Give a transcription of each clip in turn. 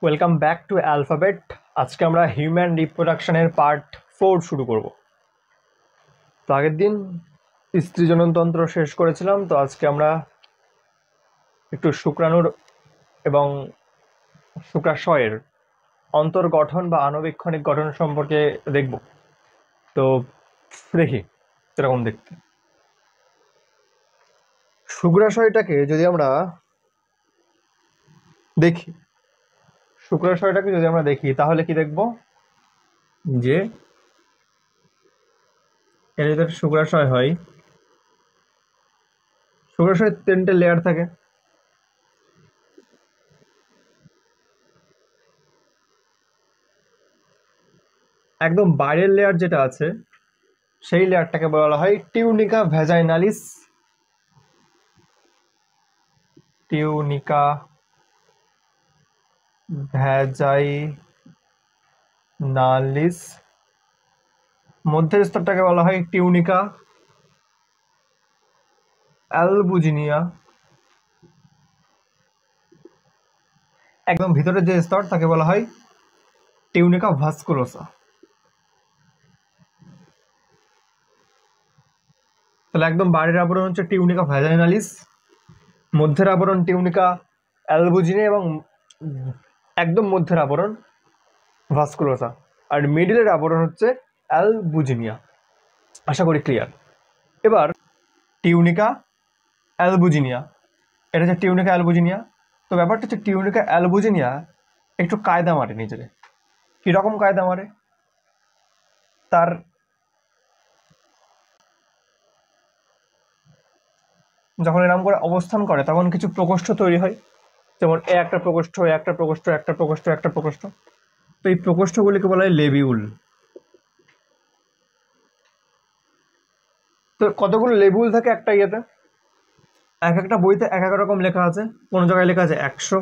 Welcome back to alphabet. আজকে আমরা human রিপ্রোডাকশনের part 4 শুরু করব। তো আগের দিন স্ত্রী জননতন্ত্র শেষ করেছিলাম, তো আজকে আমরা একটু শুক্রাণুর এবং শুক্রাশয়ের অন্তর্গঠন বা আণুবীক্ষণিক গঠন সম্পর্কে দেখব। তো দেখি এরকম দেখতে। শুক্রাশয়টাকে যদি আমরা দেখি তাহলে কি দেখব যে এর যদি শুক্রাশয় হয়, শুক্রাশয়ের 3টে লেয়ার থাকে। একদম বাইরের লেয়ার যেটা আছে সেই লেয়ারটাকে বলা হয় টিউনিকা ভ্যাজাইনালিস। Tunica vaginalis. মধ্যের স্তরটাকে বলা হয় টিউনিকা অ্যালবুজিনিয়া। একদম ভিতরের যে স্তর তাকে বলা হয় টিউনিকা ভাস্কুলোসা। তাহলে একদম বাইরের আবরণ হচ্ছে টিউনিকা ভ্যাজাইনালিস, মধ্যের আবরণ টিউনিকা অ্যালবুজিনিয়া এবং একদম মধ্যের আবরণ ভাস্কুলোসা, আর মিডলের আবরণ হচ্ছে অ্যালবুজিনিয়া। আশা করি ক্লিয়ার। এবার টিউনিকা অ্যালবুজিনিয়া, এটা হচ্ছে টিউনিকা অ্যালবুজিনিয়া। তো ব্যাপারটা হচ্ছে টিউনিকা অ্যালবুজিনিয়া একটু কায়দা মারে নিজেরে। কীরকম কায়দা মারে? তার যখন এরকম করে অবস্থান করে তখন কিছু প্রকোষ্ঠ তৈরি হয়, যেমন একটা প্রকোষ্ঠ, একটা প্রকোষ্ঠ, একটা প্রকোষ্ঠ, একটা প্রকোষ্ঠ। তো এই প্রকোষ্ঠগুলিকে বলা হয় লেবিউল। তো কতগুলো লেবিউল থাকে একটা ইয়েতে? এক একটা বইতে এক এক রকম লেখা আছে। কোনো জায়গায় লেখা আছে 100,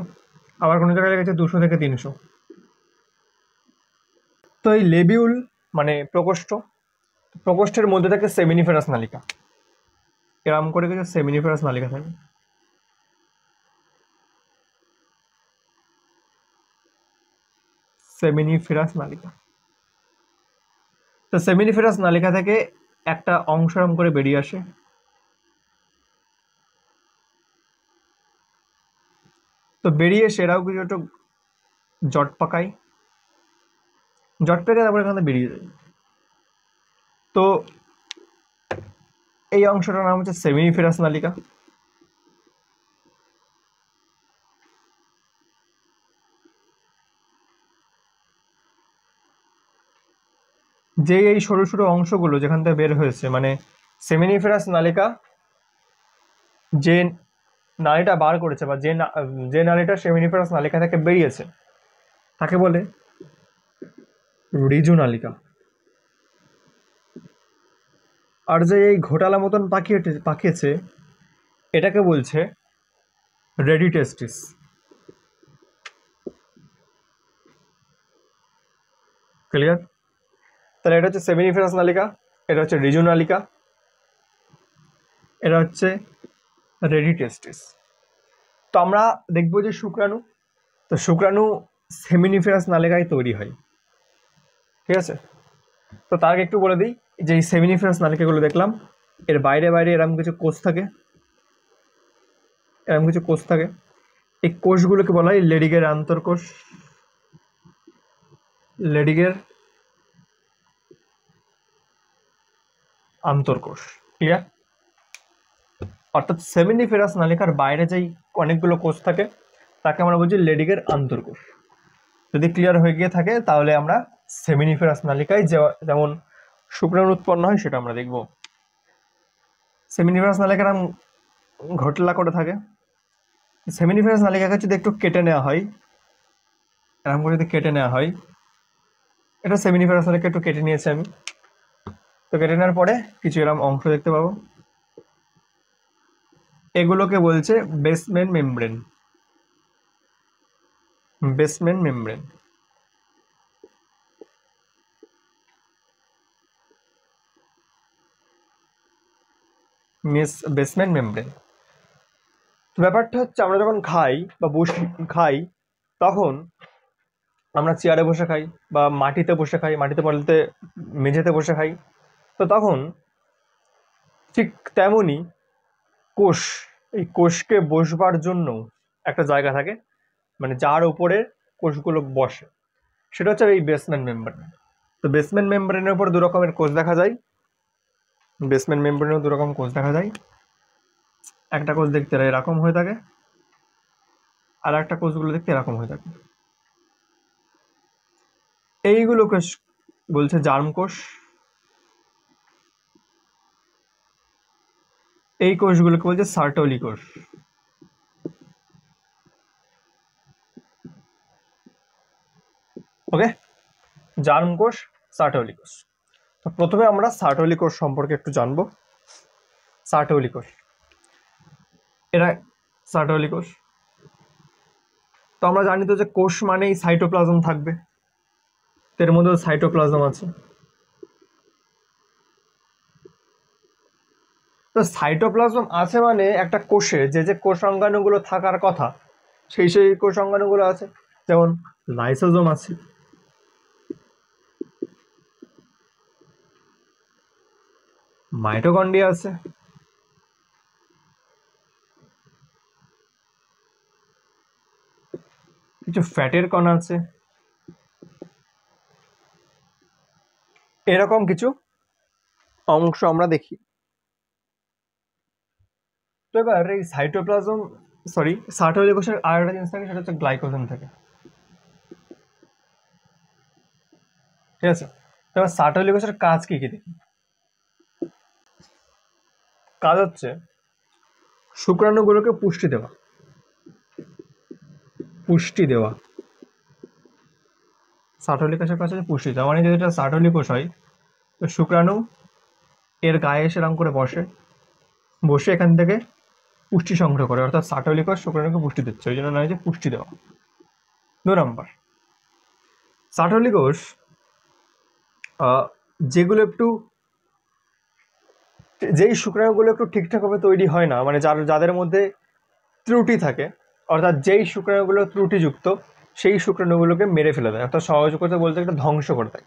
আবার কোনো জায়গায় লেখা আছে 200 থেকে 300। তো এই লেবিউল মানে প্রকোষ্ঠ, প্রকোষ্ঠের মধ্যে থাকে সেমিনিফেরাস নালিকা। এরকম করে কিছু সেমিনিফেরাস নালিকা থাকে। সেমিনিফেরাস নালিকা। তো সেমিনিফেরাস নালিকা থেকে একটা অংশ এরকম করে বেরিয়ে আসে। তো বেরিয়ে সেরাও কিছু একটু জট পাকায়, জট পেকে তারপরে এখানে বেরিয়ে যায়। তো এই অংশটার নাম হচ্ছে সেমিনিফেরাস নালিকা। যে এই সরু সরু অংশগুলো যেখান থেকে বের হয়েছে, মানে সেমিনিফেরাস নালিকা যে নালীটা বার করেছে বা যে নালীটা সেমিনিফেরাস নালিকা থেকে বেরিয়েছে তাকে বলে রিজু নালিকা। আর যে এই ঘোটালা মতন পাকিয়েছে এটাকে বলছে রেডি টেস্টিস। ক্লিয়ার? তাহলে এটা হচ্ছে সেমিনিফেরাস নালিকা, এটা হচ্ছে রিজু নালিকা, এটা হচ্ছে রেডি টেস্টিস। তো আমরা দেখবো যে শুক্রাণু, তো শুক্রাণু সেমিনিফেরাস নালিকায় তৈরি হয়। ঠিক আছে? তো তার আগে একটু বলে দিই যে এই সেমিনিফেরাস নালিকাগুলো দেখলাম, এর বাইরে বাইরে এরকম কিছু কোষ থাকে, এরকম কিছু কোষ থাকে। এই কোষগুলোকে বলা হয় লেডিগের আন্তর্কোষ। লেডিগের আন্তর্কোষ। ক্লিয়ার? অর্থাৎ সেমিনিফেরাস নালিকার বাইরে যেই অনেকগুলো কোষ থাকে তাকে আমরা বলছি লেডিগের আন্তর্কোষ। যদি ক্লিয়ার হয়ে গিয়ে থাকে তাহলে আমরা সেমিনিফেরাস নালিকায় যেমন শুক্রাণু উৎপন্ন হয় সেটা আমরা দেখব। সেমিনিফেরাস নালিকার ঘটলা করে থাকে। সেমিনিফেরাস নালিকাকে যদি একটু কেটে নেওয়া হয়, এরকম করে যদি কেটে নেওয়া হয়, এটা সেমিনিফেরাস নালিকা একটু কেটে নিয়েছি আমি। তো কেটে নেওয়ার পরে কিছু এরকম অংশ দেখতে পাবো, এগুলোকে বলছে basement membrane. Basement membrane. Basement membrane. ব্যাপারটা হচ্ছে আমরা যখন খাই বা খাই তখন আমরা চেয়ারে বসে খাই বা মাটিতে বসে খাই, মাটিতে বলতে মেঝেতে বসে খাই। তো তখন ঠিক তেমনই কোষ, এই কোষকে বসবার জন্য একটা জায়গা থাকে, মানে যার উপরে কোষগুলো বসে, সেটা হচ্ছে এই বেসমেন্ট মেমব্রেন। তো বেসমেন্ট মেমব্রেনের উপর দু রকমের কোষ দেখা যায়। বেসমেন্ট মেমব্রেনেও দু রকম কোষ দেখা যায়। একটা কোষ দেখতে এরকম হয়ে থাকে, আর একটা কোষগুলো দেখতে এরকম হয়ে থাকে। এইগুলো কোষ বলছে জার্ম কোষ। এই কোষগুলোকে বলছে সার্টোলি কোষ। ওকে, জার্ম কোষ, সার্টোলি কোষ। তো প্রথমে আমরা সার্টোলি কোষ সম্পর্কে একটু জানবো। সার্টোলি কোষ, এরা সার্টোলি কোষ। তো আমরা জানি তো যে কোষ মানেই সাইটোপ্লাজম থাকবে, এর মধ্যে সাইটোপ্লাজম আছে। তো সাইটোপ্লাজম আছে মানে একটা কোষে যে যে কোষাঙ্গাণুগুলো থাকার কথা সেই সেই কোষাঙ্গাণুগুলো আছে। যেমন লাইসোজোম আছে, মাইটোকন্ড্রিয়া আছে, কিছু ফ্যাটের কণা আছে, এরকম কিছু অংশ আমরা দেখি। তো এবার এই সাইটোপ্লাজম, সরি, সার্টোলি কোষের আর একটা জিনিস থাকে, সেটা হচ্ছে গ্লাইকোজেন থাকে। ঠিক আছে, এবার সার্টোলি কোষের কাজ কি কি দেখি। কাজ হচ্ছে শুক্রাণুগুলোকে পুষ্টি দেওয়া। পুষ্টি দেওয়া, সার্টোলি কোষের কাজ হচ্ছে পুষ্টি দেওয়া। মানে যদি এটা সার্টোলি কোষ হয়, তো শুক্রাণু এর গায়ে এসে এরকম করে বসে, বসে এখান থেকে পুষ্টি সংগ্রহ করে, অর্থাৎ সার্টোলি কোষ শুক্রাণুকে পুষ্টি দিচ্ছে, ওই জন্য নয় যে পুষ্টি দেওয়া। 2 নম্বর, সার্টোলি কোষ যেগুলো একটু, যেই শুক্রাণুগুলো একটু ঠিকঠাকভাবে তৈরি হয় না, মানে যাদের মধ্যে ত্রুটি থাকে, অর্থাৎ যেই শুক্রাণুগুলো ত্রুটিযুক্ত সেই শুক্রাণুগুলোকে মেরে ফেলে দেয়, অর্থাৎ সহজ কথা বলতে একটা ধ্বংস করে দেয়।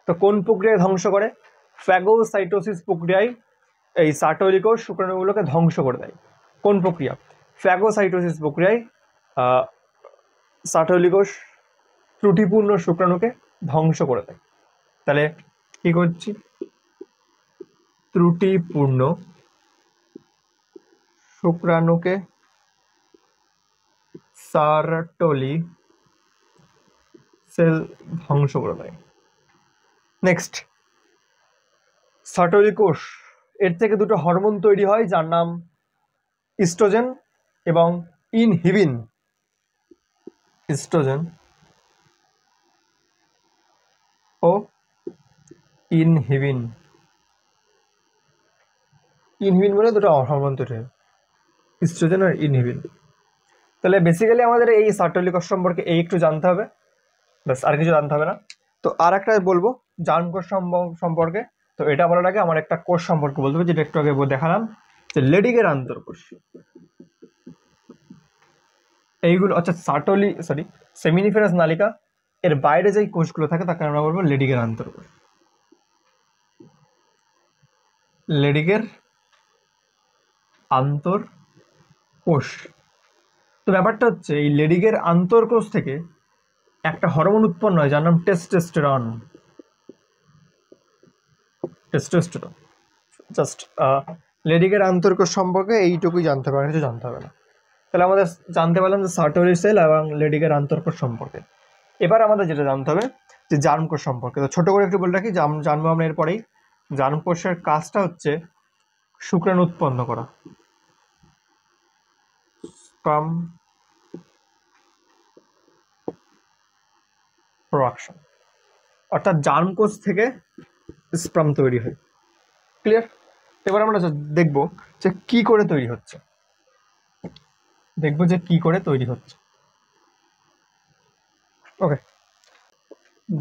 তো কোন প্রক্রিয়ায় ধ্বংস করে? ফ্যাগোসাইটোসিস প্রক্রিয়ায় এই সার্টোলি কোষ শুক্রাণুগুলোকে ধ্বংস করে দেয়। কোন প্রক্রিয়া? ফ্যাগোসাইটোসিস প্রক্রিয়ায় সার্টোলি কোষ ত্রুটিপূর্ণ শুক্রাণুকে ধ্বংস করে দেয়। তাহলে কি করছি? ত্রুটিপূর্ণ শুক্রাণুকে সার্টোলি সেল ধ্বংস করে দেয়। নেক্সট, সার্টোলি কোষ এর থেকে দুটো হরমোন তৈরি হয়, যার নাম ইস্ট্রোজেন এবং ইনহিবিন। ইস্ট্রোজেন ও ইনহিবিন। ইনহিবিন বলে দুটো হরমোন তৈরি হয়, ইস্ট্রোজেন আর ইনহিবিন। তাহলে বেসিক্যালি আমাদের এই সার্টোলি কোষ সম্পর্কে এই একটু জানতে হবে, ব্যাস, আর কিছু জানতে হবে না। তো আর একটা বলবো জার্ম কোষ সম্পর্কে। তো এটা বলার আগে আমার একটা কোষ সম্পর্কে বলতে হবে, যেটা একটু আগে দেখালাম, যে লেডিগের আন্তঃকোষ। এইগুলো আচ্ছা সার্টোলি, সরি, সেমিনিফেরাস নালিকা এর বাইরে যেই কোষগুলো থাকে তাকে আমরা বলবো লেডিগের আন্তঃকোষ। লেডিগের আন্তঃকোষ। তো ব্যাপারটা হচ্ছে এই লেডিগের আন্তঃকোষ থেকে একটা হরমোন উৎপন্ন হয় যার নাম টেস্টোস্টেরন। টেস্টোস্টেরন। জাস্ট লেডিগের আন্তঃকোষ সম্পর্কে এইটুকুই জানতে হবে, কিছু জানতে হবে না। তাহলে আমাদের জানতে পারলাম যে সার্টোলি সেল এবং লেডিগের আন্তঃকোষ সম্পর্কে। এবার আমাদের যেটা জানতে হবে যে জার্ম কোষ সম্পর্কে। তো ছোট করে একটু বলে রাখি, জানবো আমরা এরপরেই। জার্ম কোষের কাজটা হচ্ছে শুক্রাণু উৎপন্ন করা, স্পার্ম প্রোডাকশন, অর্থাৎ জার্ম কোষ থেকে স্পার্ম তৈরি হয়। ক্লিয়ার? এবার আমরা দেখব যে কি করে তৈরি হচ্ছে, দেখবো যে কি করে তৈরি হচ্ছে। ওকে,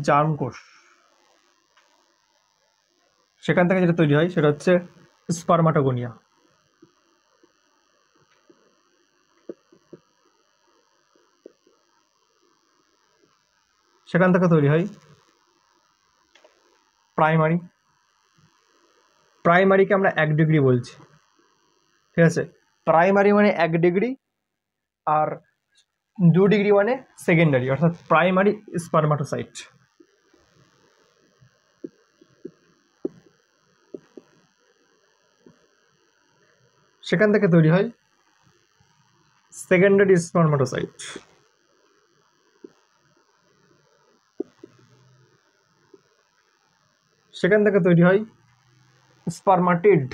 জার্ম কোষ, সেখান থেকে যেটা তৈরি হয় সেটা হচ্ছে স্পার্মাটোগোনিয়া। সেখান থেকে তৈরি হয় প্রাইমারি। প্রাইমারিকে আমরা 1 ডিগ্রি বলছি, ঠিক আছে। প্রাইমারি মানে 1 ডিগ্রি, আর 2 ডিগ্রি মানে সেকেন্ডারি, অর্থাৎ প্রাইমারি স্পারমাটোসাইট। সেখান থেকে তৈরি হয় সেকেন্ডারি স্পারমাটোসাইট। সেখান থেকে তৈরি হয় স্পারমাটিড।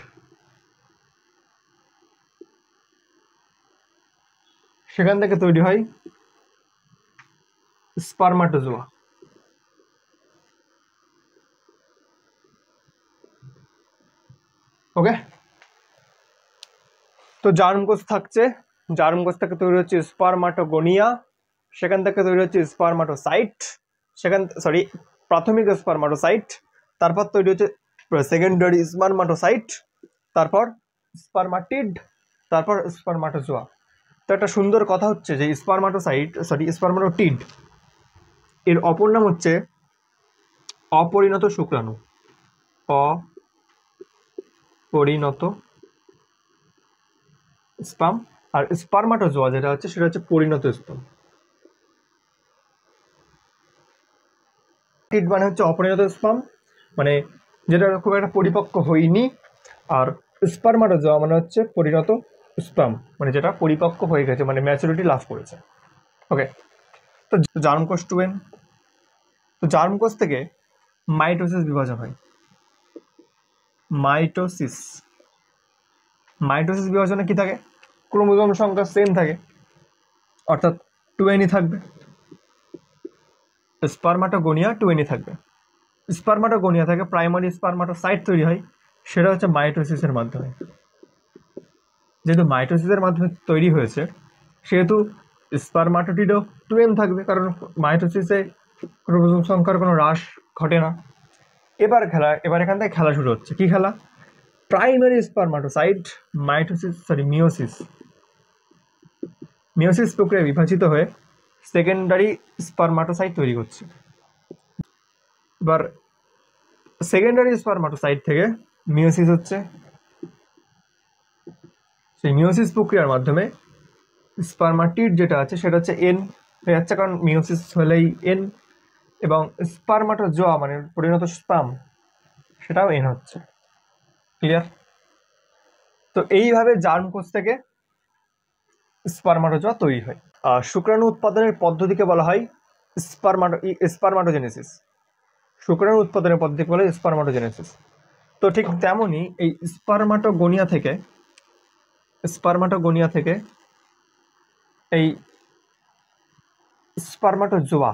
সেখান থেকে তৈরি হয় স্পারমাটোজোয়া। ওকে, তো জার্ম কোষ থাকছে, জার্ম কোষ থেকে তৈরি হচ্ছে স্পারমাটোগোনিয়া, সেখান থেকে তৈরি হচ্ছে স্পারমাটোসাইট, প্রাথমিক স্পারমাটোসাইট, তারপর তৈরি হচ্ছে সেকেন্ডারি স্পারমাটোসাইট, তারপর স্পারমাটিড, তারপর স্পারমাটোজোয়া। তো একটা সুন্দর কথা হচ্ছে যে স্পারমাটোটিড এর অপর নাম হচ্ছে অপরিণত শুক্রাণু। অপরিণত স্পাম। আর স্পারমাটোজোয়া যেটা হচ্ছে সেটা হচ্ছে পরিণত স্পাম। টিড মানে হচ্ছে অপরিণত স্পাম, মানে যেটা খুব একটা পরিপক্ক হয়নি। আর স্পারমাটোজোয়া মানে হচ্ছে পরিণত স্পাম, মানে যেটা পরিপক্ক হয়ে গেছে, মানে ম্যাচুরিটি লাভ করেছে। ওকে, তো জার্মকোষ 2n। তো জার্মকোষ থেকে মাইটোসিস বিভাজন হয়। মাইটোসিস বিভাজনে কি থাকে? ক্রোমোজোম সংখ্যা সেম থাকে, অর্থাৎ 2n থাকবে। স্পারমাটোগোনিয়া 2n থাকবে। স্পারমাটোগোনিয়া থেকে প্রাইমারি স্পারমাটোসাইট তৈরি হয়, সেটা হচ্ছে মাইটোসিসের মাধ্যমে। যেহেতু মাইটোসিসের মাধ্যমে তৈরি হয়েছে, সেহেতু স্পারমাটোটিডও 2n থাকবে, কারণ মাইটোসিসে ক্রোমোজোম সংখ্যার কোনো হ্রাস ঘটে না। এবার এখান থেকে খেলা শুরু হচ্ছে। কি খেলা? প্রাইমারি স্পারমাটোসাইট মিওসিস প্রক্রিয়ায় বিভাজিত হয়ে সেকেন্ডারি স্পারমাটোসাইট তৈরি করছে। এবার সেকেন্ডারি স্পারমাটোসাইট থেকে মিওসিস হচ্ছে, সেই মিওসিস প্রক্রিয়ার মাধ্যমে স্পারমাটিড যেটা আছে সেটা হচ্ছে এন হয়ে যাচ্ছে, কারণ মিওসিস হলেই এন, এবং স্পারমাটোজোয়া মানে পরিণত স্পাম সেটাও এন হচ্ছে। ক্লিয়ার? তো এইভাবে জার্মকোষ থেকে স্পারমাটোজোয়া তৈরি হয়। শুক্রাণু উৎপাদনের পদ্ধতিকে বলা হয় স্পারমাটোজেনেসিস। শুক্রাণু উৎপাদনের পদ্ধতিকে বলা হয় স্পারমাটোজেনেসিস। তো ঠিক তেমনই এই স্পারমাটোগোনিয়া থেকে এই স্পারমাটোজোয়া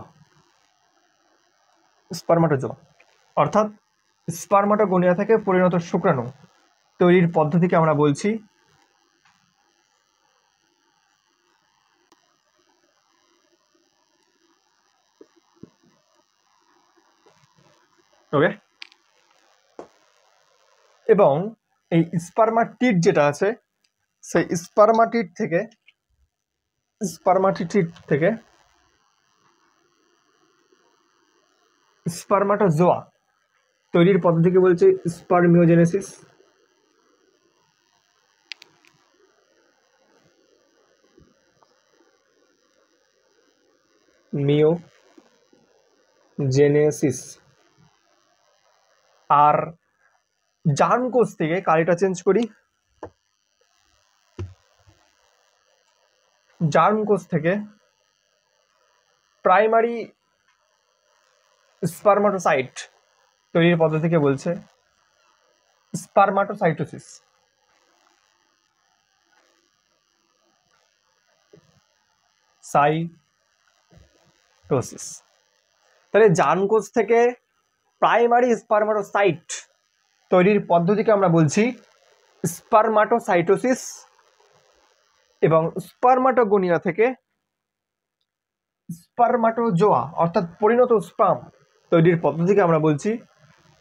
অর্থাৎ স্পারমাটোগোনিয়া থেকে পরিণত শুক্রাণু তৈরির পদ্ধতিকে আমরা বলছি ওকে। এবং এই স্পারমাটিড যেটা আছে, সেই স্পারমাটিড থেকে স্পারমাটোজোয়া তৈরির পদ্ধতিকে বলছে স্পারমিওজেনেসিস। আর জার্মকোষ থেকে, কালিটা চেঞ্জ করি, জার্মকোষ থেকে প্রাইমারি স্পারমাটোসাইট তৈরির পদ্ধতিকে বলছে স্পারমাটোসাইটোসিস। তাহলে জার্মকোষ থেকে প্রাইমারি স্পারমাটোসাইট তৈরির পদ্ধতিকে আমরা বলছি স্পারমাটোসাইটোসিস, এবং স্পারমাটোগোনিয়া থেকে স্পারমাটোজোয়া অর্থাৎ পরিণত স্পাম তৈরির পদ্ধতিকে আমরা বলছি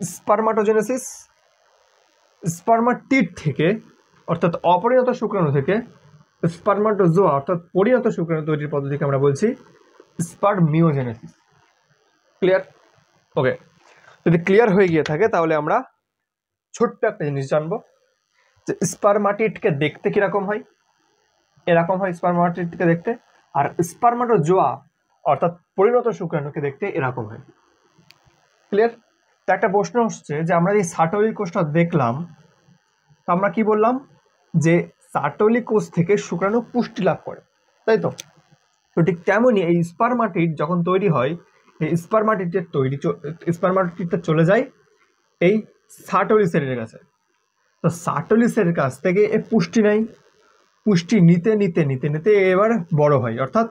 স্পারমাটোজেনেসিস। স্পারমাটিড থেকে অর্থাৎ অপরিণত শুক্রাণু থেকে স্পারমাটোজোয়া অর্থাৎ পরিণত শুক্রাণু তৈরির পদ্ধতিকে আমরা বলছি স্পারমিওজেনেসিস। ক্লিয়ার? ওকে, যদি ক্লিয়ার হয়ে গিয়ে থাকে তাহলে আমরা ছোট্ট একটা জিনিস জানবো যে স্পারমাটিডকে দেখতে কিরকম হয়। এরকম হয় স্পারমাটিডকে দেখতে, আর স্পারমাটোজোয়া অর্থাৎ পরিণত শুক্রাণুকে দেখতে এরকম হয়। ক্লিয়ার? তো একটা প্রশ্ন হচ্ছে যে আমরা এই সাটলি কোষটা দেখলাম, তো আমরা কি বললাম যে সাটলি কোষ থেকে শুক্রাণু পুষ্টি লাভ করে, তাই তো? তো ঠিক তেমনই এই স্পারমাটিড যখন তৈরি হয়, এই স্পারমাটিডটা চলে যায় এই সাটলি সেলের কাছে। তো সাটলি সেলের কাছ থেকে এ পুষ্টি নেয়, পুষ্টি নিতে নিতে নিতে নিতে এবার বড় হয়, অর্থাৎ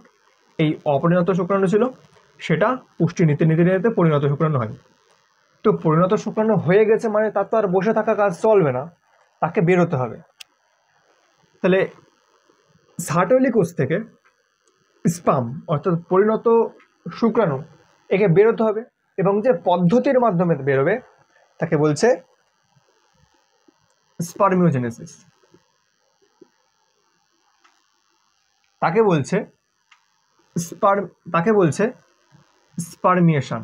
এই অপরিণত শুক্রাণু ছিল সেটা পুষ্টি নিতে নিতে নিতে পরিণত শুক্রাণু হয়। তো পরিণত শুক্রাণু হয়ে গেছে মানে তার তো আর বসে থাকা কাজ চলবে না, তাকে বেরোতে হবে। তাহলে সাটলি কোষ থেকে স্পাম অর্থাৎ পরিণত শুক্রাণু একে বেরোতে হবে, এবং যে পদ্ধতির মাধ্যমে বেরোবে তাকে বলছে স্পারমিওজেনেসিস, তাকে বলছে স্পারমিয়েশন।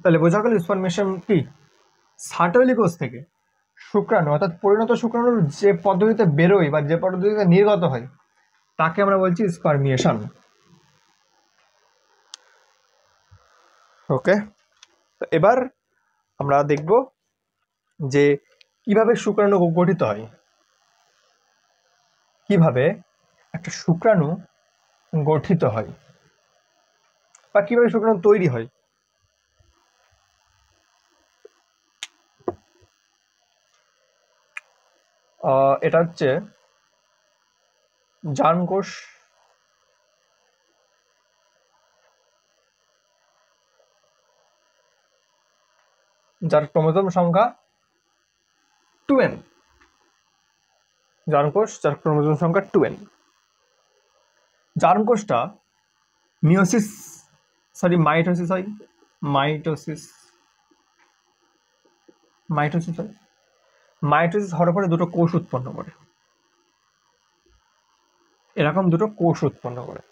তাহলে বোঝা গেল স্পারমিয়েশন কি? সাটলি কোষ থেকে শুক্রাণু অর্থাৎ পরিণত শুক্রাণুর যে পদ্ধতিতে বেরোয় বা যে পদ্ধতিতে নির্গত হয় তাকে আমরা বলছি স্পারমিয়েশন। ওকে, তো এবার আমরা দেখব যে কিভাবে শুক্রাণু গঠিত হয়, কিভাবে একটা শুক্রাণু গঠিত হয় বা কিভাবে শুক্রাণু তৈরি হয়। এটা হচ্ছে জার্মকোষ, যার ক্রোমোজোম সংখ্যা 2n, জার্মকোষ যার ক্রোমোজোম সংখ্যা 2n। জার্মকোষটা মাইটোসিস হয়, মাইটোসিস হওয়ার পরে দুটো কোষ উৎপন্ন করে, এরকম দুটো কোষ উৎপন্ন করে,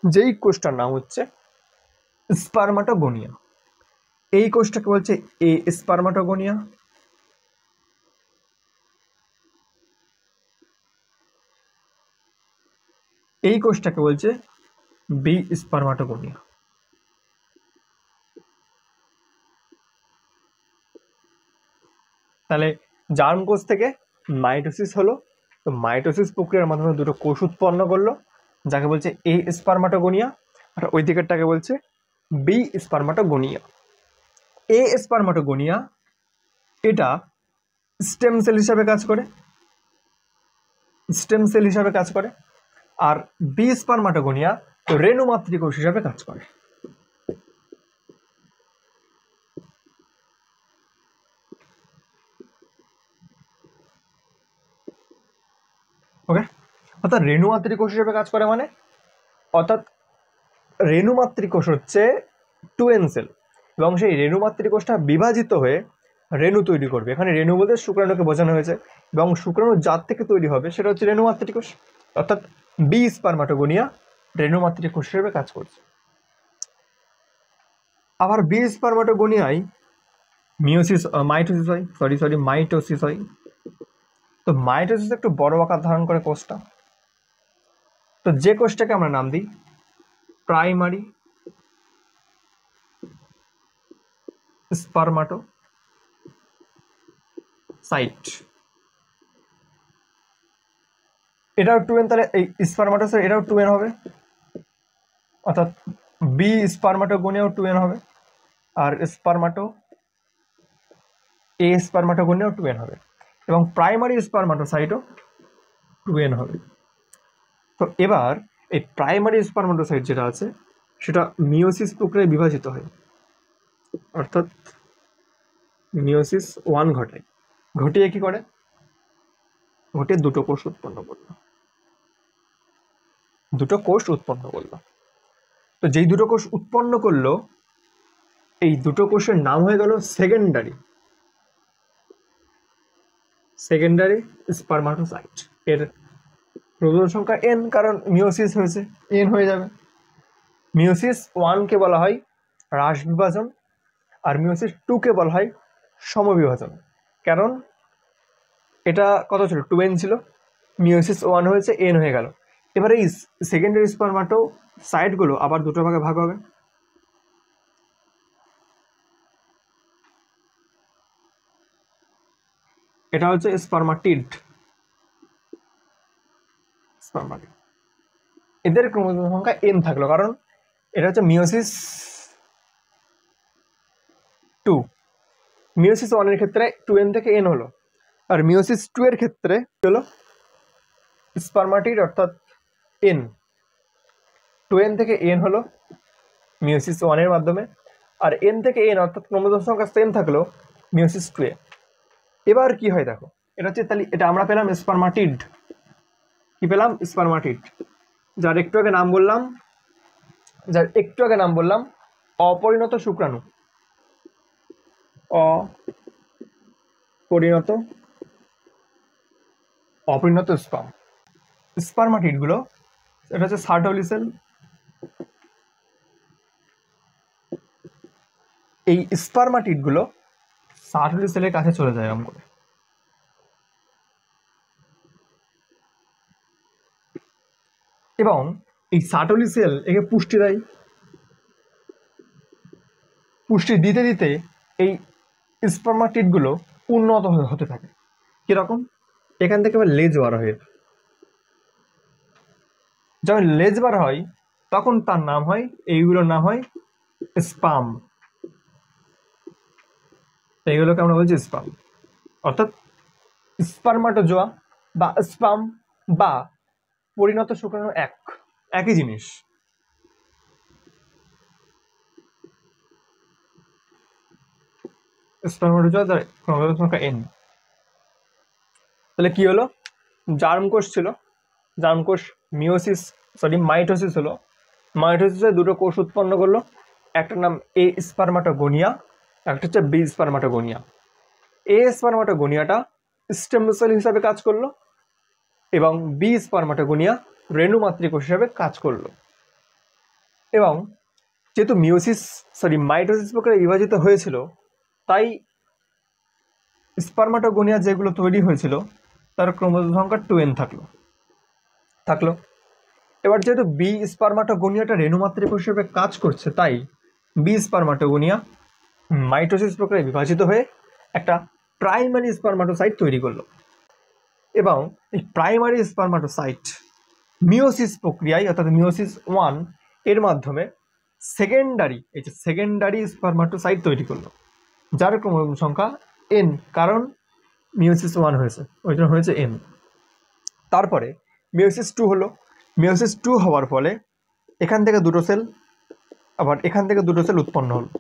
যেই কোষটার নাম হচ্ছে স্পারমাটোগোনিয়া। এই কোষটাকে বলছে এ স্পারমাটোগোনিয়া, এই কোষটাকে বলছে বি স্পারমাটোগোনিয়া। তাহলে জার্ম কোষ থেকে মাইটোসিস হলো, তো মাইটোসিস প্রক্রিয়ার মাধ্যমে দুটো কোষ উৎপন্ন করলো, যাকে বলছে এ স্পারমাটোগোনিয়া, আর ওই দিকেরটাকে বলছে বি স্পারমাটোগোনিয়া। এ স্পারমাটোগোনিয়া এটা স্টেম সেল হিসাবে কাজ করে, আর বি স্পারমাটোগোনিয়া রেণু মাতৃকোষ হিসাবে কাজ করে। ওকে, অর্থাৎ রেণু মাতৃকোষ হিসেবে কাজ করে মানে, অর্থাৎ রেণু মাতৃকোষ হচ্ছে 2n সেল, এবং সেই রেণু মাতৃকোষটা বিভাজিত হয়ে রেণু তৈরি করবে। এখানে রেণু বলতে শুক্রাণুকে বোঝানো হয়েছে, এবং শুক্রাণু যার থেকে তৈরি হবে সেটা হচ্ছে রেণু মাতৃকোষ, অর্থাৎ বি স্পারমাটোগোনিয়া রেণু মাতৃকোষ হিসেবে কাজ করছে। আবার বি স্পারমাটোগোনিয়ায় মাইটোসিস হয়। তো মাইটোসিস একটু বড় আকার ধারণ করে কোষটা, তো যে কোষটাকে আমরা নাম দিই প্রাইমারি স্পারমাটোসাইট। এটাও 2n, তাহলে এই স্পারমাটোসাইট এটাও 2n হবে, অর্থাৎ বি স্পারমাটোগোনিয়াও 2n হবে, আর স্পারমাটোগোনিয়াও 2n হবে, এবং প্রাইমারি স্পারমাটোসাইটও 2n হবে। তো এবার এই প্রাইমারি স্পারমাটোসাইট যেটা আছে সেটা মিওসিস প্রক্রিয়ায় বিভাজিত হয়, অর্থাৎ মিওসিস 1 ঘটিয়ে কি করে, ঘটিয়ে দুটো কোষ উৎপন্ন করলো। তো যেই দুটো কোষ উৎপন্ন করলো, এই দুটো কোষের নাম হয়ে গেল সেকেন্ডারি স্পারমাটোসাইট। এর ক্রোমোজোম সংখ্যা n, কারণ মিওসিস হয়েছে, n হয়ে যাবে। মিওসিস 1 কে বলা হয় হ্রাস বিভাজন, আর মিওসিস 2 কে বলা হয় সমবিভাজন। কারণ এটা কত ছিল, 2n ছিল, মিওসিস 1 হয়েছে, n হয়ে গেল। এবারে এই সেকেন্ডারি স্পারমাটোসাইটগুলো আবার দুটো ভাগে ভাগ হবে। এটা হচ্ছে স্পারমাটিড। এদের ক্রোমোজোম সংখ্যা n থাকলো, কারণ এটা হচ্ছে মিওসিস 2। মিওসিস 1 এর ক্ষেত্রে 2n থেকে n হলো, আর মিওসিস 2 এর ক্ষেত্রে হলো স্পারমাটিড অর্থাৎ n। 2n থেকে n হলো মিওসিস 1 এর মাধ্যমে, আর n থেকে n অর্থাৎ ক্রোমোজোম সংখ্যা সেম থাকলো মিওসিস 2 এ। এবার কি হয় দেখো, এটা হচ্ছে তাহলে এটা আমরা পেলাম স্পারমাটিড। কি পেলাম? স্পারমাটিড। যার একটু আগে নাম বললাম অপরিণত শুক্রাণু। অপরিণত স্পারমাটিড গুলো, এটা হচ্ছে সার্টোলি সেল। এই স্পারমাটিড গুলো সার্টোলি সেলের কাছে চলে যায় এরকম করে, এবং এই সার্টোলি সেল একে পুষ্টি দেয়। পুষ্টি দিতে দিতে এই স্পারমাটিড গুলো উন্নত হতে থাকে। কিরকম? এখান থেকে আবার লেজ বার হয়। যখন লেজ বার হয় তখন তার নাম হয়, এইগুলোর নাম হয় স্পাম। এইগুলোকে আমরা বলছি স্পাম, অর্থাৎ স্পারমাটোজোয়া বা স্পাম বা পরিণত শুক্রাণু একই জিনিস। স্পারমাটোজোয়া যার ক্রোমোজোম সংখ্যা n। তাহলে কি হলো? জার্মকোষ ছিল, জার্মকোষ মাইটোসিস হলো। মাইটোসিসে দুটো কোষ উৎপন্ন করলো, একটা নাম এ স্পারমাটোগোনিয়া, একটা হচ্ছে বি স্পারমাটোগোনিয়া। এ স্পারমাটোগোনিয়াটা স্টেম সেল হিসাবে কাজ করলো, এবং বি স্পারমাটোগোনিয়া রেণু মাতৃকোষ হিসাবে কাজ করলো। এবং যেহেতু মাইটোসিস প্রক্রিয়া বিভাজিত হয়েছিল, তাই স্পারমাটোগোনিয়া যেগুলো তৈরি হয়েছিল তার ক্রোমোজোম সংখ্যা 2n থাকলো। এবার যেহেতু বি স্পারমাটোগোনিয়াটা রেণু মাতৃকোষ হিসেবে কাজ করছে, তাই বি স্পারমাটোগোনিয়া মাইটোসিস প্রক্রিয়ায় বিভাজিত হয়ে একটা প্রাইমারি স্পারমাটোসাইট তৈরি করলো। এবং এই প্রাইমারি স্পারমাটোসাইট মিওসিস প্রক্রিয়ায় অর্থাৎ মিওসিস 1 এর মাধ্যমে সেকেন্ডারি স্পারমাটোসাইট তৈরি করলো, যার ক্রোমোজোম সংখ্যা n, কারণ মিওসিস 1 হয়েছে, ওই জন্য হয়েছে n। তারপরে মিওসিস 2 হলো। মিওসিস 2 হওয়ার ফলে এখান থেকে দুটো সেল, আবার এখান থেকে দুটো সেল উৎপন্ন হলো,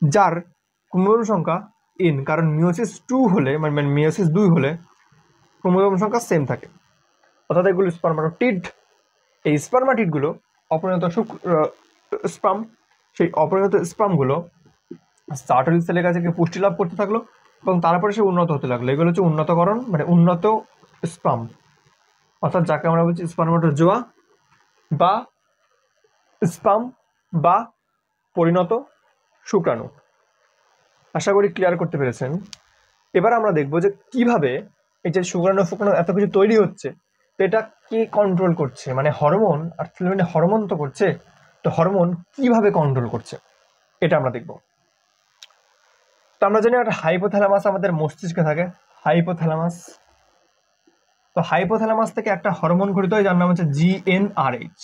যার ক্রোমোজোম সংখ্যা n, কারণ মিওসিস 2 হলে মানে মিওসিস 2 হলে ক্রোমোজোম সংখ্যা সেম থাকে, অর্থাৎ এগুলো স্পারমাটোটিড। এই স্পারমাটিডগুলো অপরিণত স্পাম, সেই অপরিণত স্পামগুলো সার্টোলি সেলের কাছে পুষ্টি লাভ করতে থাকলো, এবং তারপরে সে উন্নত হতে লাগলো। এগুলো হচ্ছে উন্নতকরণ, মানে উন্নত স্পাম, অর্থাৎ যাকে আমরা বলছি স্পারমাটোজোয়া বা স্পাম বা পরিণত শুক্রাণু। আশা করি ক্লিয়ার করতে পেরেছেন। এবার আমরা দেখব যে কিভাবে এই যে শুক্রাণু এত কিছু তৈরি হচ্ছে, তো এটা কি কন্ট্রোল করছে, মানে হরমোন, আর হরমোন তো করছে, তো হরমোন কিভাবে কন্ট্রোল করছে এটা আমরা দেখব। তো আমরা জানি একটা হাইপোথ্যালামাস আমাদের মস্তিষ্কে থাকে, হাইপোথ্যালামাস। তো হাইপোথ্যালামাস থেকে একটা হরমোন ঘটিত হয় যার নাম হচ্ছে GnRH,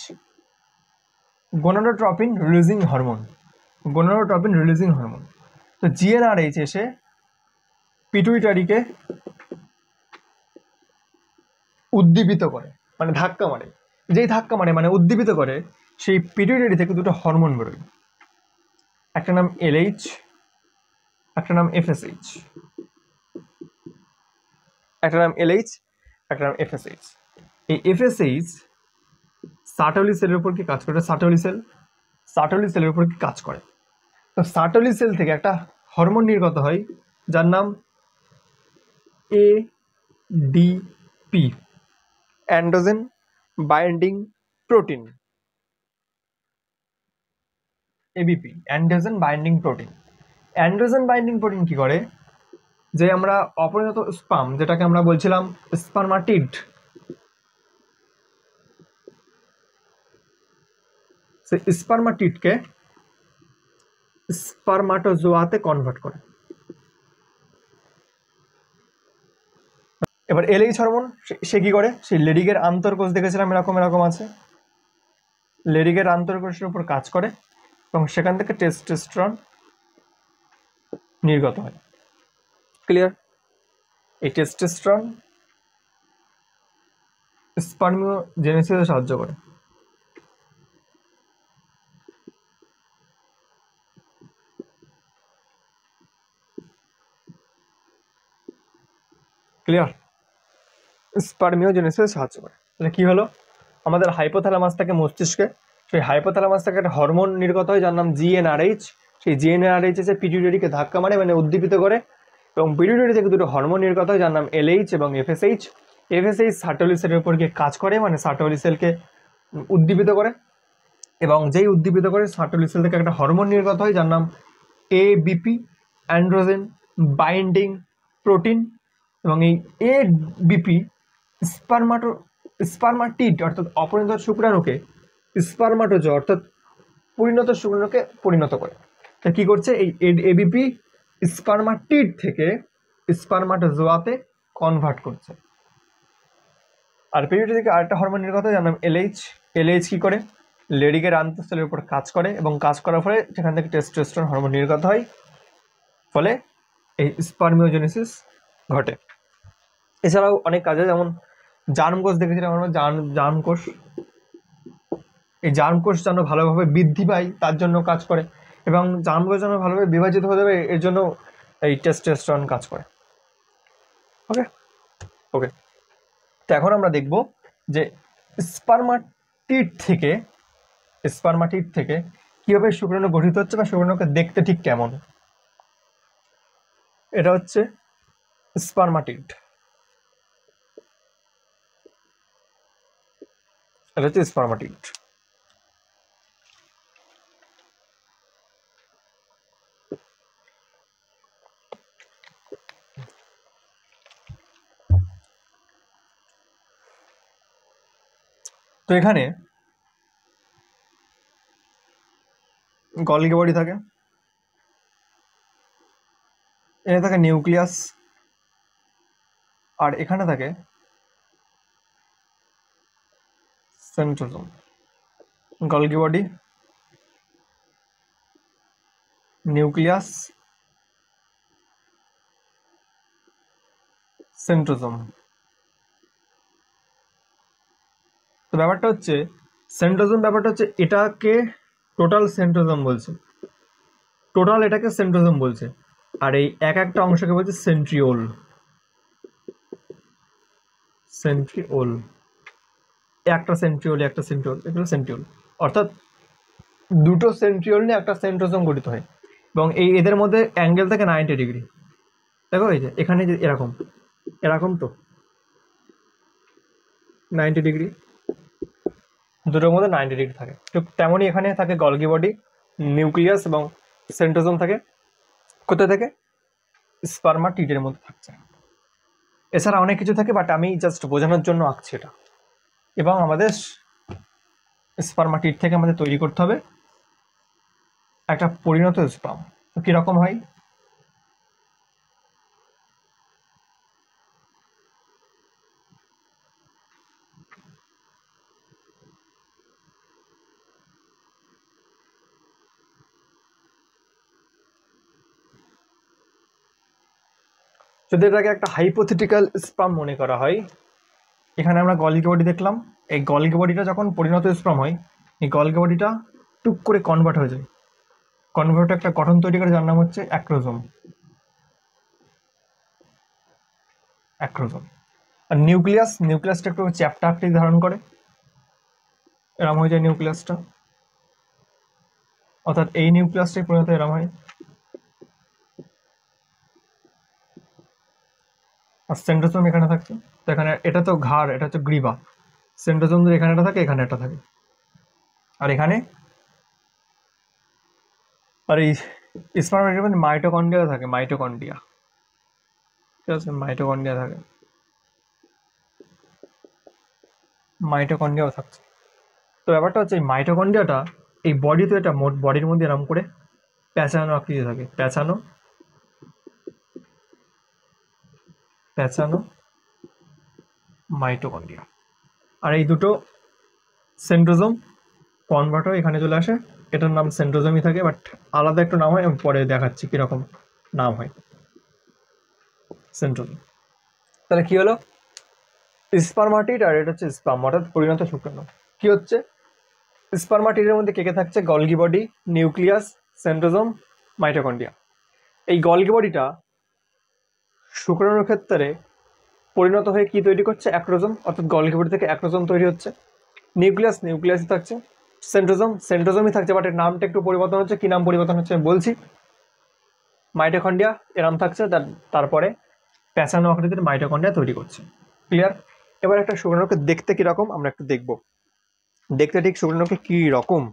গোনাডোট্রপিন রিলিজিং হরমোন। তো GnRH এসে পিটুইটারিকে উদ্দীপিত করে, মানে ধাক্কা মারে। যেই ধাক্কা মারে মানে উদ্দীপিত করে, সেই পিটুইটারি থেকে দুটো হরমোন বেরোয়, একটা নাম LH, একটা নাম FSH। এই FSH সার্টোলি সেলের উপর কি কাজ করে? সার্টোলি সেলের উপর কি কাজ করে? তো সার্টোলি সেল থেকে একটা হরমোন নির্গত হয় যার নাম ADP, androgen binding protein, ABP, androgen binding protein. Androgen binding protein কি করে, যে আমরা অপরিণত স্পাম, যেটাকে আমরা বলছিলাম স্পারমাটিড, সেই স্পারমাটিডকে স্পারমাটোজোয়াতে কনভার্ট করে। এবার এলএইচ হরমোন সে কি করে, সেই লেডিকের আন্তর্কোষ দেখেছিলাম এরকম এরকম আছে, লেডিকের আন্তর্কোষের উপর কাজ করে এবং সেখান থেকে টেস্টোস্টেরন নির্গত হয়। ক্লিয়ার? এই টেস্টোস্টেরন স্পার্মিওজেনেসিসে সাহায্য করে। ক্লিয়ার? স্পার্মিওজেনেসিসে সাহায্য করে। তাহলে কি হলো, আমাদের হাইপোথ্যালামাস থেকে মস্তিষ্কে, সেই হাইপোথ্যালামাস থেকে একটা হরমোন নির্গত হয় যার নাম জিএনআরএইচ। সেই জিএনআরএইচ এসে পিটুইটারিকে ধাক্কা মারে, মানে উদ্দীপিত করে, এবং পিটুইটারি থেকে দুটো হরমোন নির্গত হয় যার নাম এলএইচ এবং এফএসএইচ। এফএসএইচ সার্টোলি সেলের উপর গিয়ে কাজ করে, মানে সার্টোলি সেলকে উদ্দীপিত করে, এবং যেই উদ্দীপিত করে সার্টোলি সেল থেকে একটা হরমোন নির্গত হয় যার নাম এবিপি, অ্যান্ড্রোজেন বাইন্ডিং প্রোটিন। এবং এই এবিপি স্পারমাটিড অর্থাৎ অপরিণত শুক্রাণুকে স্পারমাটোজো অর্থাৎ পরিণত শুক্রাণুকে পরিণত করে। তা কি করছে, এই এবিপি স্পারমাটিড থেকে স্পারমাটোজোয়াতে কনভার্ট করছে। আর পিটুইটারি থেকে আরেকটা হরমোন নির্গত হয় যার নাম এলএইচ। এলএইচ কি করে, লেডিকের আন্তঃস্থলের উপর কাজ করে, এবং কাজ করার ফলে সেখান থেকে টেস্টোস্টেরন হরমোন নির্গত হয়, ফলে এই স্পার্মিওজেনেসিস ঘটে। এছাড়াও অনেক কাজে, যেমন জার্ম কোষ দেখেছিলাম আমরা, জার্ম কোষ, এই জার্ম কোষ যেন ভালোভাবে বৃদ্ধি পায় তার জন্য কাজ করে, এবং জার্ম কোষ যেন ভালোভাবে বিভাজিত হয়ে যাবে এর জন্য এই টেস্টোস্টেরন কাজ করে। ওকে ওকে তো এখন আমরা দেখব যে স্পারমাটিড থেকে কিভাবে শুক্রাণু গঠিত হচ্ছে বা শুক্রাণুকে দেখতে ঠিক কেমন। এটা হচ্ছে স্পারমাটিড, এটা হচ্ছে স্পারমাটিড। তো এখানে গলগি বডি থাকে, এখানে থাকে নিউক্লিয়াস, আর এখানে থাকে centrosome. Golgi body, nucleus, centrosome. তো ব্যাপারটা হচ্ছে সেন্ট্রোজোম, ব্যাপারটা হচ্ছে এটাকে টোটাল সেন্ট্রোজোম বলছে, টোটাল এটাকে সেন্ট্রোজোম বলছে, আর এই এক একটা অংশকে বলছে সেন্ট্রিওল। সেন্ট্রিওল, একটা সেন্ট্রিওল এগুলো সেন্ট্রিওল, অর্থাৎ দুটো সেন্ট্রিওল নিয়ে একটা সেন্ট্রোজোম গঠিত হয়, এবং এই এদের মধ্যে অ্যাঙ্গেল থাকে 90 ডিগ্রি। দেখো এই যে এখানে যে এরকম এরকম তো 90 ডিগ্রি, দুটোর মধ্যে 90 ডিগ্রি থাকে। ঠিক তেমনই এখানে থাকে গলগি বডি, নিউক্লিয়াস এবং সেন্ট্রোজোম থাকে। কোথায় থাকে? স্পারমাটিডের মধ্যে থাকছে। এছাড়া অনেক কিছু থাকে, বাট আমি জাস্ট বোঝানোর জন্য আঁকছি এটা। এবং আমাদের স্পারমাটিড থেকে আমাদের তৈরি করতে হবে একটা পরিণত স্পার্ম। তো কিরকম হয়? যদি এটাকে একটা হাইপোথেটিক্যাল স্পার্ম মনে করা হয়, এখানে আমরা গলগি বডি দেখলাম, এই গলগি বডিটা যখন পরিণত স্পার্ম হয়, এই গলগি বডিটা টুক করে কনভার্ট হয়ে যায়, কনভার্ট একটা গঠন তৈরি করে যার নাম হচ্ছে অ্যাক্রোজোম। আর নিউক্লিয়াসটা একটু চ্যাপ্টা আকৃতি ধারণ করে, এরম হয়ে যায় নিউক্লিয়াসটা, অর্থাৎ এই নিউক্লিয়াসটাই পরিণত এরম হয়। আর সেন্ট্রোজোম এখানে থাকছে, তো এখানে এটা তো ঘাড়, এটা হচ্ছে গ্রীবা, সেন্ট্রোজোম এখানে একটা থাকে, এখানে একটা থাকে, আর এখানে, আর এই স্পার্মাটিডের মধ্যে মাইটোকন্ড্রিয়া থাকে, মাইটোকন্ড্রিয়া, ঠিক আছে, মাইটোকন্ড্রিয়া থাকে, মাইটোকন্ড্রিয়াও থাকছে। তো ব্যাপারটা হচ্ছে এই মাইটোকন্ড্রিয়াটা এই বডিতে, এটা মোট বডির মধ্যে এরকম করে প্যাঁচানো আকৃতি থাকে, প্যাঁচানো প্যাঁচানো মাইটোকন্ড্রিয়া। আর এই দুটো সেন্ট্রোজোম কনভার্ট হয়ে এখানে চলে আসে, এটার নাম সেন্ট্রোজোমই থাকে, বাট আলাদা একটু নাম হয়, আমি পরে দেখাচ্ছি কিরকম নাম হয় সেন্ট্রোজোম। তাহলে কি হলো, স্পার্মাটিড আর এটা হচ্ছে স্পার্ম, অর্থাৎ পরিণত শুক্রাণু। কি হচ্ছে, স্পার্মাটিডের মধ্যে কে কে থাকছে, Golgi body, nucleus, centrosome, mitochondria. এই গলগি বডিটা শুক্রাণুর ক্ষেত্রে পরিণত হয়ে কি তৈরি করছে, অ্যাক্রোজোম, অর্থাৎ গলগি বডি থেকে অ্যাক্রোজোম তৈরি হচ্ছে। নিউক্লিয়াস, নিউক্লিয়াসই থাকছে। সেন্ট্রোজোম, সেন্ট্রোজোমই থাকছে, বাট এর নামটা একটু পরিবর্তন হচ্ছে, কি নাম পরিবর্তন হচ্ছে আমি বলছি। মাইটোকন্ড্রিয়া এর নাম থাকছে, তারপরে প্যাঁচানো আকৃতির মাইটোকন্ড্রিয়া তৈরি করছে। ক্লিয়ার? এবার একটা শুক্রাণুকে দেখতে কিরকম আমরা একটু দেখব, দেখতে ঠিক শুক্রাণুকে কি রকম।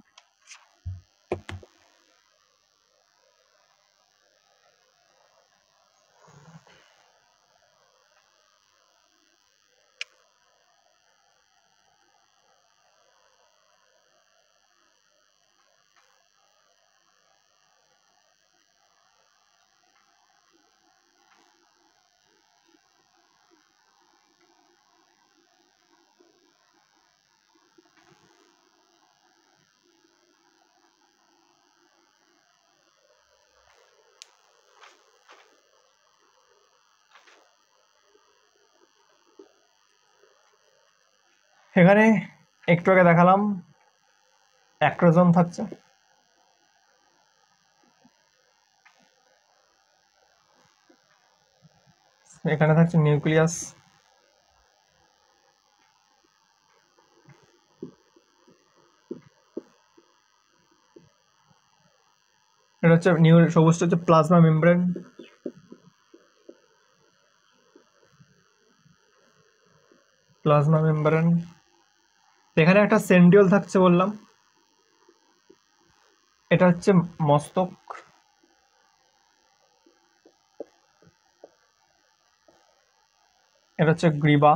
এখানে একটু আগে দেখালাম অ্যাক্রোজোম থাকছে, এখানে থাকছে নিউক্লিয়াস, এটা হচ্ছে সবুজটা হচ্ছে প্লাজমা মেমব্রেন, প্লাজমা মেমব্রেন। এখানে একটা সেন্ট্রিওল থাকছে বললাম, এটা হচ্ছে মস্তক, এটা হচ্ছে গ্রীবা,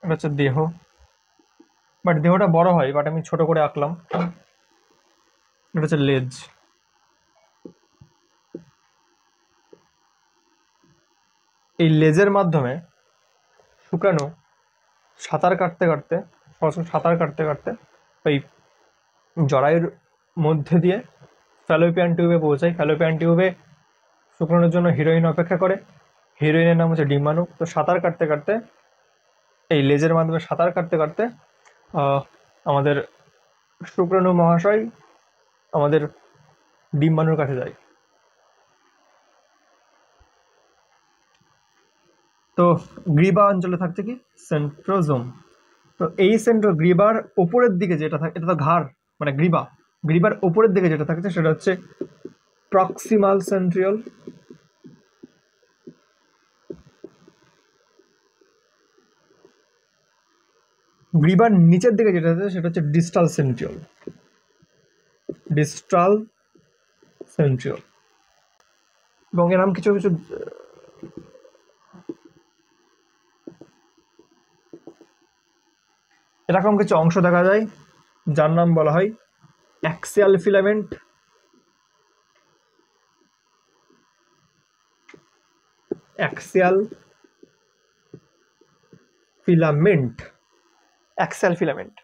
এটা হচ্ছে দেহ, বাট দেহটা বড় হয়, বাট আমি ছোট করে আঁকলাম। এটা হচ্ছে লেজ। এই লেজের মাধ্যমে শুক্রাণু সাঁতার কাটতে কাটতে, সাঁতার কাটতে কাটতে ওই জরায়ুর মধ্যে দিয়ে ফ্যালোপিয়ান টিউবে পৌঁছায়। ফ্যালোপিয়ান টিউবে শুক্রাণুর জন্য হিরোইন অপেক্ষা করে, হিরোইনের নাম হচ্ছে ডিম্বাণু। তো সাঁতার কাটতে কাটতে, এই লেজের মাধ্যমে সাঁতার কাটতে কাটতে আমাদের শুক্রাণু মহাশয় আমাদের ডিম্বাণুর কাছে যায়। তো গ্রীবা অঞ্চলে থাকছে কি, সেন্ট্রোজোম। তো এই গ্রীবার উপরের দিকে যেটা থাকে, এটা তো ঘাড়, মানে গ্রীবা, গ্রীবার উপরের দিকে যেটা থাকছে সেটা হচ্ছে প্রক্সিমাল সেন্ট্রিওল। গ্রীবার নিচের দিকে যেটা আছে সেটা হচ্ছে ডিস্টাল সেন্ট্রিওল, ডিস্টাল সেন্ট্রিওল। এবং এরকম কিছু কিছু এরকম কিছু অংশ দেখা যায় যার নাম বলা হয় axial filament, axial filament, axial filament.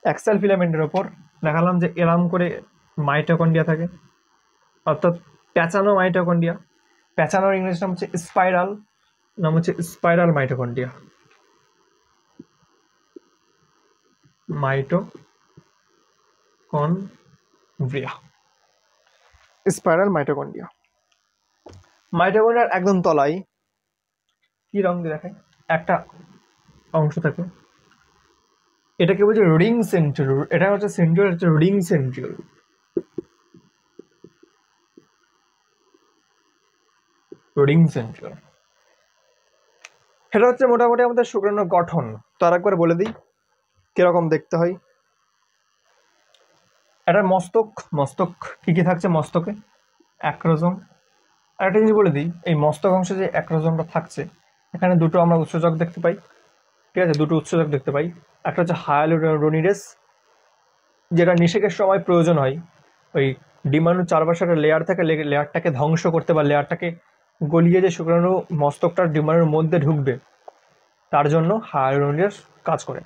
Axial ফিলামেন্টের ওপর দেখালাম যে এরম করে মাইটোকন্ড্রিয়া থাকে, অর্থাৎ প্যাঁচানো মাইটোকন্ড্রিয়া। প্যাঁচানোর ইংরেজি নাম হচ্ছে স্পাইরাল, নাম হচ্ছে spiral mitochondria, mitochondria, spiral mitochondria. মাইটোকন্ড্রিয়ার একদম তলায় কি রং দিয়ে দেখায়, একটা অংশ থাকে, এটাকে বলছে রিং সেন্ট্রিওল। এটা হচ্ছে সেন্ট্রিওল, হচ্ছে রিং সেন্ট্রিওল, রিং সেন্ট্রিওল। সেটা হচ্ছে মোটামুটি আমাদের শুক্রাণুর গঠন। তো আর একবার বলে দিই কিরকম দেখতে হয়। এটা মস্তক, মস্তক কি কি থাকছে মস্তকে? অ্যাক্রোজোম। আর একটা জিনিস বলে দিই, এই মস্তক অংশে যে অ্যাক্রোজোমটা থাকছে, এখানে দুটো আমরা উৎসেচক দেখতে পাই, ঠিক আছে? দুটো উৎসেচক দেখতে পাই। একটা হচ্ছে হায়ালুরোনিডেস, যেটা নিষেকের সময় প্রয়োজন হয় ওই ডিম্বাণুর চারপাশে একটা লেয়ার থাকে, লেয়ারটাকে ধ্বংস করতে বা লেয়ারটাকে গলিয়ে যে শুক্রাণু মস্তকটার ডিম্বাণুর মধ্যে ঢুকবে, তার জন্য হায়ালুরোনিডেস কাজ করে।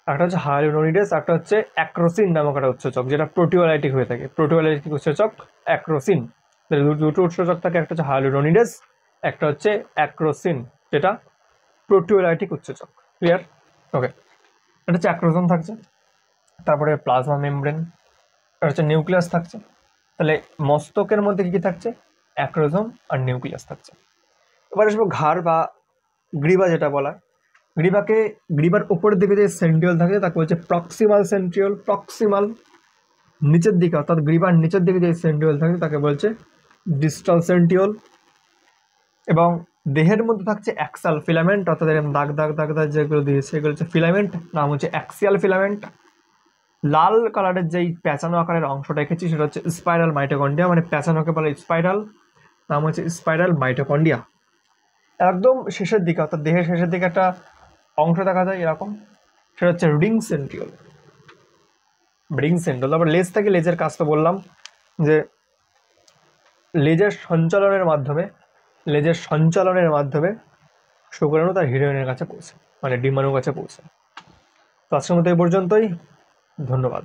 একটা হচ্ছে হায়ালুরোনিডেস, একটা হচ্ছে অ্যাক্রোসিন নামক একটা উৎসেচক, যেটা প্রোটিওলাইটিক হয়ে থাকে। প্রোটিওলাইটিক উৎসেচক অ্যাক্রোসিন। দুটো উৎসেচক থাকে, একটা হচ্ছে হায়ালুরোনিডেস, একটা হচ্ছে অ্যাক্রোসিন, যেটা প্রোটিওলাইটিক উৎসেচক। ক্লিয়ার? ওকে। এটা হচ্ছে অ্যাক্রোসোম থাকছে, তারপরে প্লাজমা মেমব্রেন, এটা হচ্ছে নিউক্লিয়াস থাকছে। তাহলে মস্তকের মধ্যে কি কি থাকছে? অ্যাক্রোসোম আর নিউক্লিয়াস থাকছে। এবার আসবো ঘাড় বা গ্রীবা যেটা বলা। গ্রীবার উপরের দিকে যে সেন্ট্রিওল থাকে তাকে বলছে প্রক্সিমাল সেন্ট্রিওল। প্রক্সিমাল নিচের দিকে, অর্থাৎ গ্রীবার নিচের দিকে যে সেন্ট্রিওল থাকে তাকে বলছে ডিস্টাল সেন্ট্রিওল। এবং দেহের মধ্যে থাকছে অ্যাক্সাল ফিলামেন্ট, অর্থাৎ এরকম দাগ দাগ দাগ দাগ যেগুলো দিয়েছে এগুলো হচ্ছে ফিলামেন্ট, নাম হচ্ছে অ্যাক্সিয়াল ফিলামেন্ট। লাল কালারের যেই প্যাঁচানো আকারের অংশটা এঁকেছি সেটা হচ্ছে স্পাইরাল মাইটোকন্ড্রিয়া, মানে প্যাঁচানোকে বলে স্পাইরাল, নাম হচ্ছে স্পাইরাল মাইটোকন্ড্রিয়া। একদম শেষের দিকে, অর্থাৎ দেহের শেষের দিকে একটা অংশ দেখা যায় এরকম, সেটা হচ্ছে রিং সেন্ট্রিওল। Ring centriole. তারপর লেজ থেকে, লেজের কাজ তো বললাম যে লেজের সঞ্চালনের মাধ্যমে শুক্রাণু তার হিরোইনের কাছে পৌঁছে, মানে ডিম্বাণুর কাছে পৌঁছে। তো আজকের মতো এই পর্যন্তই। ধন্যবাদ।